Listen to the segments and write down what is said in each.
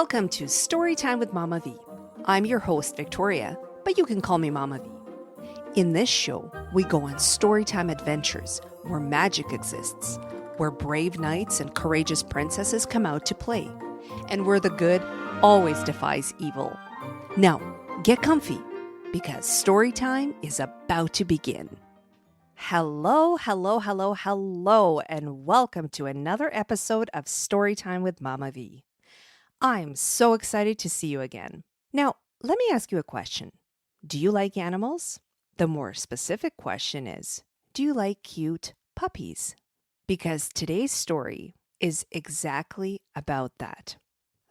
Welcome to Storytime with Mama V. I'm your host, Victoria, but you can call me Mama V. In this show, we go on storytime adventures where magic exists, where brave knights and courageous princesses come out to play, and where the good always defies evil. Now, get comfy, because storytime is about to begin. Hello, and welcome to another episode of Storytime with Mama V. I'm so excited to see you again. Now, let me ask you a question. Do you like animals? The more specific question is, do you like cute puppies? Because today's story is exactly about that.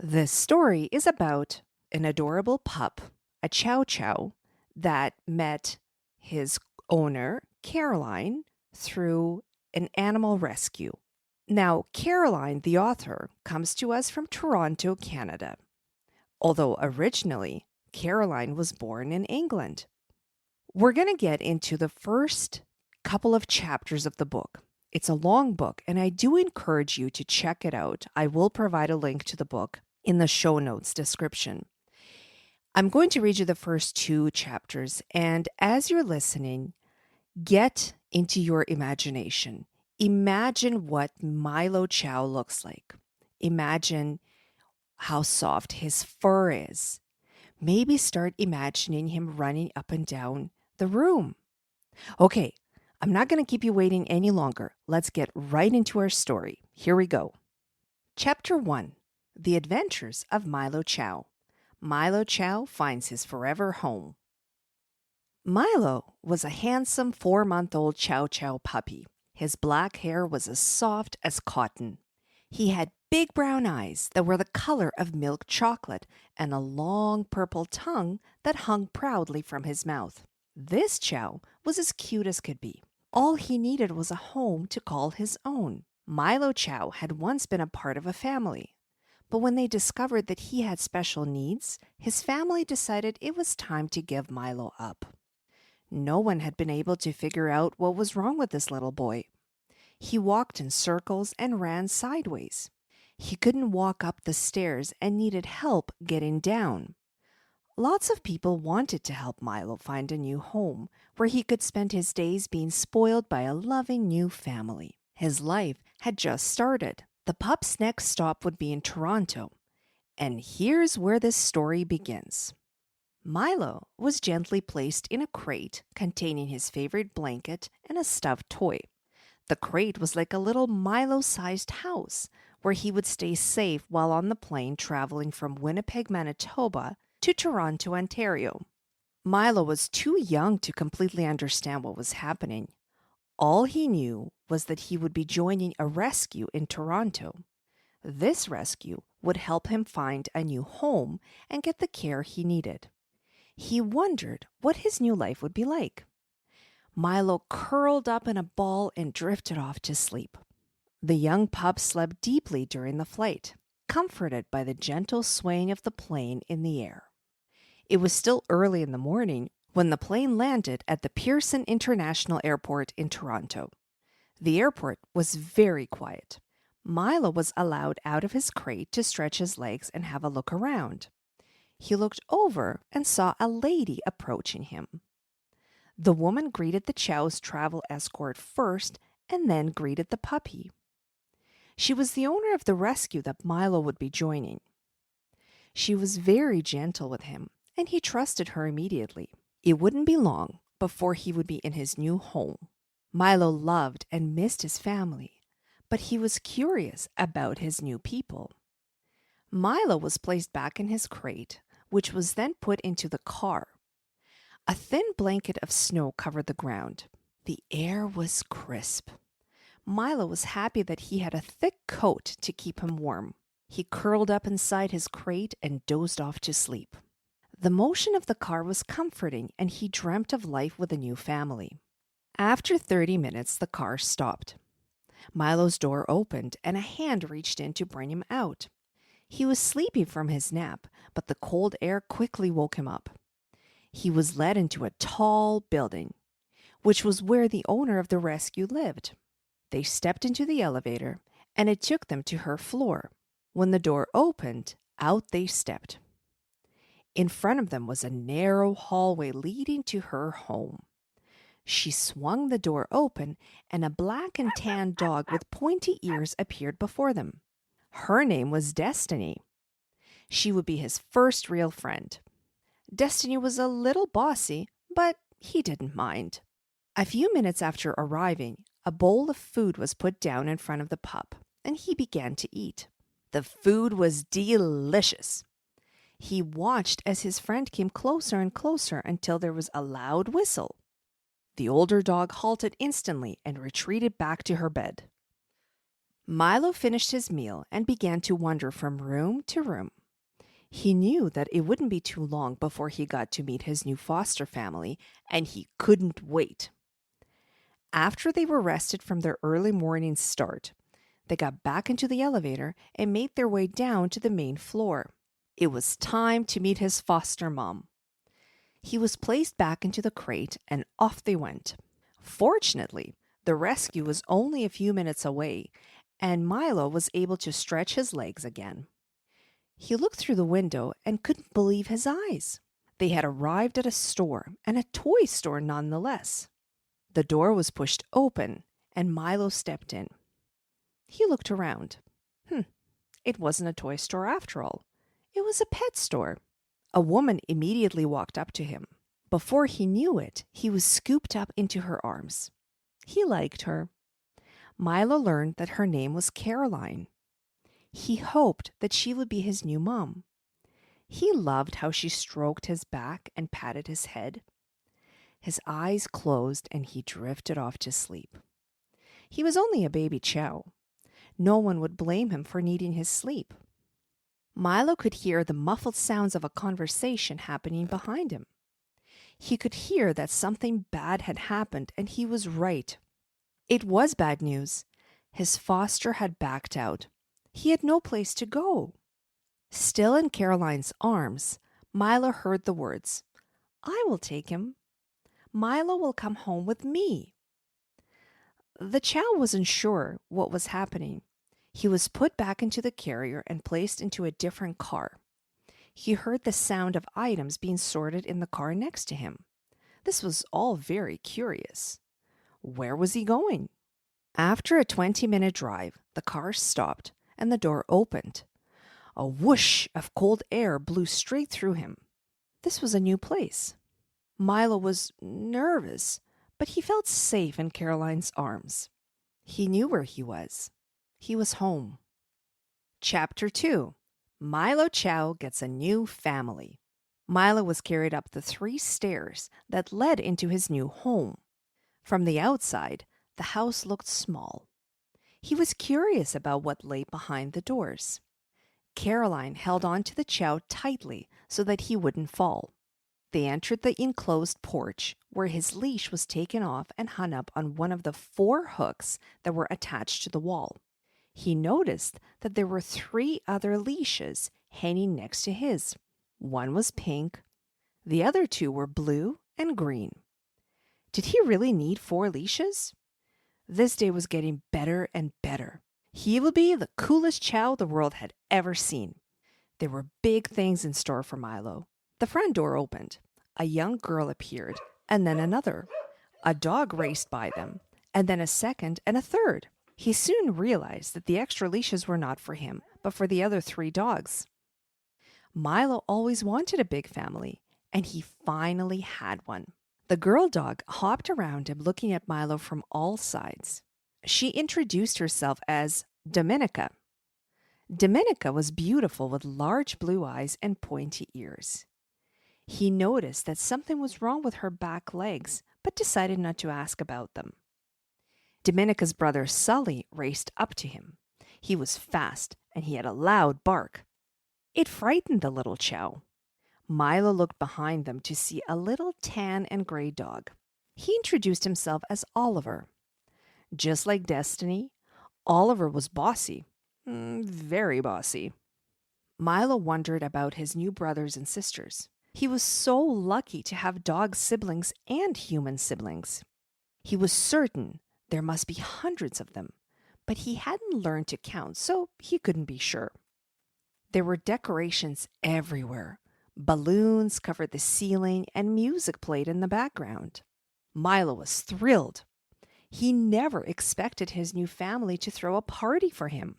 This story is about an adorable pup, a Chow Chow, that met his owner, Caroline, through an animal rescue. Now, Caroline, the author, comes to us from Toronto, Canada. Although originally, Caroline was born in England. We're going to get into the first couple of chapters of the book. It's a long book, and I do encourage you to check it out. I will provide a link to the book in the show notes description. I'm going to read you the first two chapters, and as you're listening, get into your imagination. Imagine what Milo Chow looks like. Imagine how soft his fur is. Maybe start imagining him running up and down the room. Okay, I'm not going to keep you waiting any longer. Let's get right into our story. Here we go. Chapter 1. The Adventures of Milo Chow. Milo Chow finds his forever home. Milo was a handsome 4-month-old Chow Chow puppy. His black hair was as soft as cotton. He had big brown eyes that were the color of milk chocolate and a long purple tongue that hung proudly from his mouth. This Chow was as cute as could be. All he needed was a home to call his own. Milo Chow had once been a part of a family. But when they discovered that he had special needs, his family decided it was time to give Milo up. No one had been able to figure out what was wrong with this little boy. He walked in circles and ran sideways. He couldn't walk up the stairs and needed help getting down. Lots of people wanted to help Milo find a new home where he could spend his days being spoiled by a loving new family. His life had just started. The pup's next stop would be in Toronto. And here's where this story begins. Milo was gently placed in a crate containing his favorite blanket and a stuffed toy. The crate was like a little Milo-sized house where he would stay safe while on the plane traveling from Winnipeg, Manitoba to Toronto, Ontario. Milo was too young to completely understand what was happening. All he knew was that he would be joining a rescue in Toronto. This rescue would help him find a new home and get the care he needed. He wondered what his new life would be like. Milo curled up in a ball and drifted off to sleep. The young pup slept deeply during the flight, comforted by the gentle swaying of the plane in the air. It was still early in the morning when the plane landed at the Pearson International Airport in Toronto. The airport was very quiet. Milo was allowed out of his crate to stretch his legs and have a look around. He looked over and saw a lady approaching him. The woman greeted the Chow's travel escort first and then greeted the puppy. She was the owner of the rescue that Milo would be joining. She was very gentle with him, and he trusted her immediately. It wouldn't be long before he would be in his new home. Milo loved and missed his family, but he was curious about his new people. Milo was placed back in his crate, which was then put into the car. A thin blanket of snow covered the ground. The air was crisp. Milo was happy that he had a thick coat to keep him warm. He curled up inside his crate and dozed off to sleep. The motion of the car was comforting, and he dreamt of life with a new family. After 30 minutes, the car stopped. Milo's door opened, and a hand reached in to bring him out. He was sleepy from his nap, but the cold air quickly woke him up. He was led into a tall building, which was where the owner of the rescue lived. They stepped into the elevator, and it took them to her floor. When the door opened, Out they stepped. In front of them was a narrow hallway leading to her home. She swung the door open, and a black and tan dog with pointy ears appeared before them. Her name was Destiny. She would be his first real friend. Destiny was a little bossy, but he didn't mind. A few minutes after arriving, a bowl of food was put down in front of the pup, and he began to eat. The food was delicious. He watched as his friend came closer and closer until there was a loud whistle. The older dog halted instantly and retreated back to her bed. Milo finished his meal and began to wander from room to room. He knew that it wouldn't be too long before he got to meet his new foster family, and he couldn't wait. After they were rested from their early morning start, they got back into the elevator and made their way down to the main floor. It was time to meet his foster mom. He was placed back into the crate and off they went. Fortunately, the rescue was only a few minutes away, and Milo was able to stretch his legs again. He looked through the window and couldn't believe his eyes. They had arrived at a store, and a toy store nonetheless. The door was pushed open, and Milo stepped in. He looked around. It wasn't a toy store after all. It was a pet store. A woman immediately walked up to him. Before he knew it, he was scooped up into her arms. He liked her. Milo learned that her name was Caroline. He hoped that she would be his new mom. He loved how she stroked his back and patted his head. His eyes closed and he drifted off to sleep. He was only a baby Chow. No one would blame him for needing his sleep. Milo could hear the muffled sounds of a conversation happening behind him. He could hear that something bad had happened, and he was right. It was bad news. His foster had backed out. He had no place to go. Still in Caroline's arms, Milo heard the words, "I will take him. Milo will come home with me." The Chow wasn't sure what was happening. He was put back into the carrier and placed into a different car. He heard the sound of items being sorted in the car next to him. This was all very curious. Where was he going? After a 20-minute drive, the car stopped and the door opened. A whoosh of cold air blew straight through him. This was a new place. Milo was nervous, but he felt safe in Caroline's arms. He knew where he was. He was home. Chapter 2. Milo Chow gets a new family. Milo was carried up the 3 stairs that led into his new home. From the outside, the house looked small. He was curious about what lay behind the doors. Caroline held on to the Chow tightly so that he wouldn't fall. They entered the enclosed porch, where his leash was taken off and hung up on one of the 4 hooks that were attached to the wall. He noticed that there were 3 other leashes hanging next to his. One was pink. The other 2 were blue and green. Did he really need 4 leashes? This day was getting better and better. He would be the coolest Chow the world had ever seen. There were big things in store for Milo. The front door opened. A young girl appeared, and then another. A dog raced by them, and then a second and a third. He soon realized that the extra leashes were not for him, but for the other 3 dogs. Milo always wanted a big family, and he finally had one. The girl dog hopped around him, looking at Milo from all sides. She introduced herself as Dominica. Dominica was beautiful with large blue eyes and pointy ears. He noticed that something was wrong with her back legs, but decided not to ask about them. Dominica's brother Sully raced up to him. He was fast, and he had a loud bark. It frightened the little Chow. Milo looked behind them to see a little tan and gray dog. He introduced himself as Oliver. Just like Destiny, Oliver was bossy. Very bossy. Milo wondered about his new brothers and sisters. He was so lucky to have dog siblings and human siblings. He was certain there must be hundreds of them, but he hadn't learned to count, so he couldn't be sure. There were decorations everywhere. Balloons covered the ceiling and music played in the background. Milo was thrilled. He never expected his new family to throw a party for him.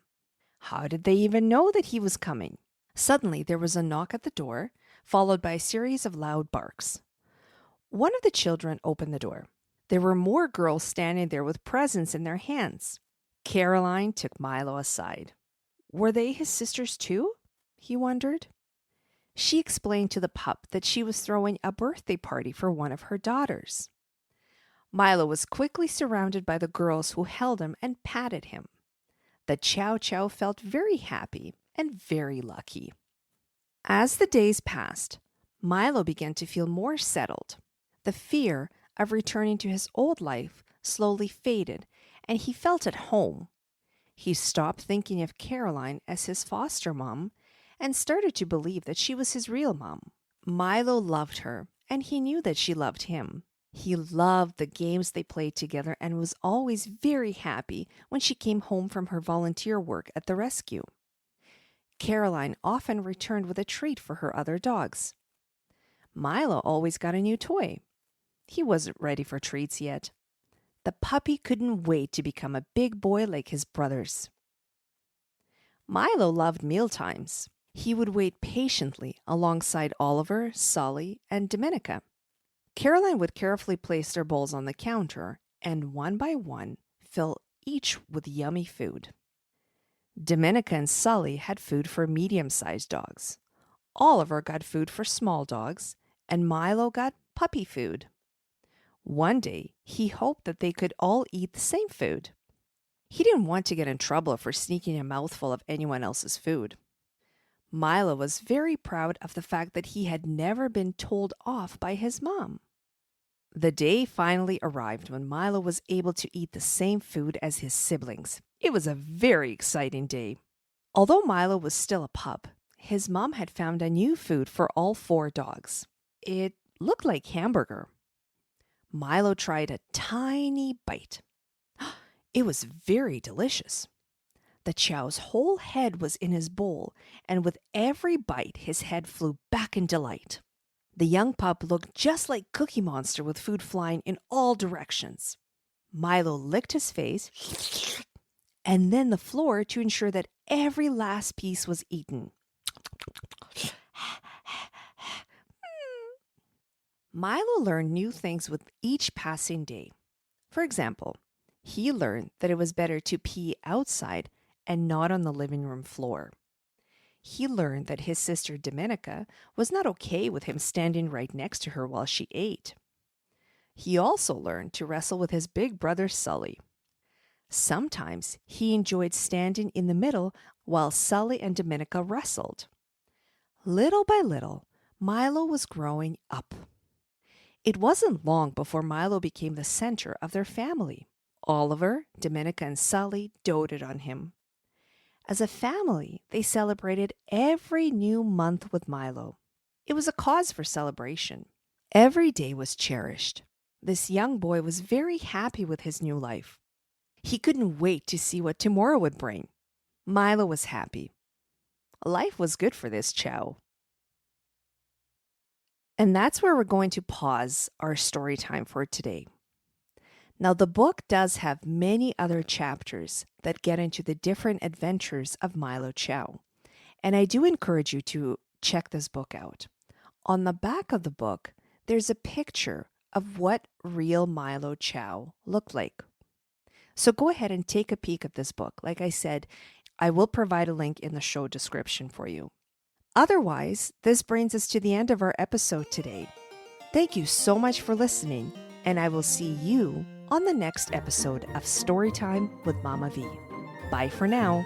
How did they even know that he was coming? Suddenly, there was a knock at the door, followed by a series of loud barks. One of the children opened the door. There were more girls standing there with presents in their hands. Caroline took Milo aside. Were they his sisters too? He wondered. She explained to the pup that she was throwing a birthday party for one of her daughters. Milo was quickly surrounded by the girls who held him and patted him. The Chow Chow felt very happy and very lucky. As the days passed, Milo began to feel more settled. The fear of returning to his old life slowly faded, and he felt at home. He stopped thinking of Caroline as his foster mom and started to believe that she was his real mom. Milo loved her, and he knew that she loved him. He loved the games they played together and was always very happy when she came home from her volunteer work at the rescue. Caroline often returned with a treat for her other dogs. Milo always got a new toy. He wasn't ready for treats yet. The puppy couldn't wait to become a big boy like his brothers. Milo loved mealtimes. He would wait patiently alongside Oliver, Sully, and Dominica. Caroline would carefully place their bowls on the counter and one by one fill each with yummy food. Dominica and Sully had food for medium-sized dogs. Oliver got food for small dogs, and Milo got puppy food. One day, he hoped that they could all eat the same food. He didn't want to get in trouble for sneaking a mouthful of anyone else's food. Milo was very proud of the fact that he had never been told off by his mom. The day finally arrived when Milo was able to eat the same food as his siblings. It was a very exciting day. Although Milo was still a pup, his mom had found a new food for all 4 dogs. It looked like hamburger. Milo tried a tiny bite. It was very delicious. The chow's whole head was in his bowl, and with every bite, his head flew back in delight. The young pup looked just like Cookie Monster with food flying in all directions. Milo licked his face and then the floor to ensure that every last piece was eaten. Milo learned new things with each passing day. For example, he learned that it was better to pee outside and not on the living room floor. He learned that his sister Dominica was not okay with him standing right next to her while she ate. He also learned to wrestle with his big brother Sully. Sometimes he enjoyed standing in the middle while Sully and Dominica wrestled. Little by little, Milo was growing up. It wasn't long before Milo became the center of their family. Oliver, Dominica, and Sully doted on him. As a family, they celebrated every new month with Milo. It was a cause for celebration. Every day was cherished. This young boy was very happy with his new life. He couldn't wait to see what tomorrow would bring. Milo was happy. Life was good for this Chow. And that's where we're going to pause our story time for today. Now, the book does have many other chapters that get into the different adventures of Milo Chow, and I do encourage you to check this book out. On the back of the book, there's a picture of what real Milo Chow looked like. So go ahead and take a peek at this book. Like I said, I will provide a link in the show description for you. Otherwise, this brings us to the end of our episode today. Thank you so much for listening, and I will see you on the next episode of Storytime with Mama V. Bye for now.